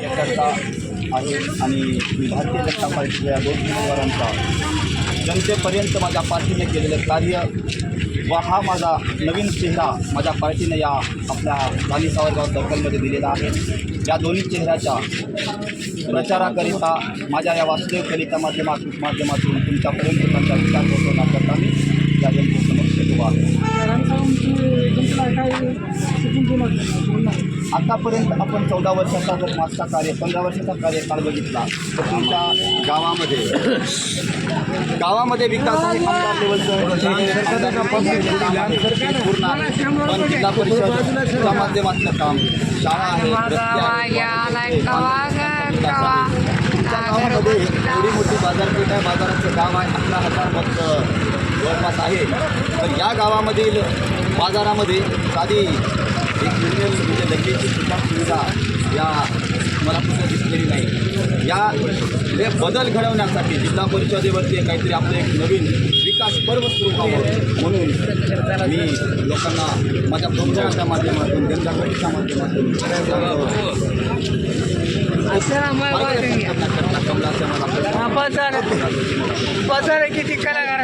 करता आहे आणि मी भारतीय जनता पार्टीच्या या दोन उमेदवारांचा जनतेपर्यंत माझ्या पार्टीने केलेलं कार्य व हा माझा नवीन चेहरा माझ्या पार्टीने या आपल्या गांधी सावरगाव सर्कलमध्ये दिलेला आहे। या दोन्ही चेहऱ्याच्या प्रचाराकरिता माझ्या या वासुदेव कलेच्या माध्यमातून तुमच्यापर्यंत त्यांचा विचार पोहोचवण्याकरता मी या जनतेसमोर उभा आहे। आतापर्यंत आपण 14 वर्षाचा जर मागचा 15 वर्षाचा कार्यकाळ बघितला तर तुमच्या गावामध्ये विकास आहे। पण जिल्हा परिषदच्या माध्यमातलं काम, शाळा आहे, गावामध्ये एवढी मोठी बाजारपेठ आहे, बाजाराचं गाव आहे, 11,000 भक्त जवळपास आहे। तर या गावामधील बाजारामध्ये साधी एक मिनिमम म्हणजे लगेचची सुद्धा सुविधा या मला कुठं दिसलेली नाही। या बदल घडवण्यासाठी जिल्हा परिषदेवरती काहीतरी आपलं एक नवीन विकास पर्व सुरू व्हावं म्हणून मी लोकांना माझ्या प्रमुखाच्या माध्यमातून जनजागृतीच्या माध्यमातून किती कलाकार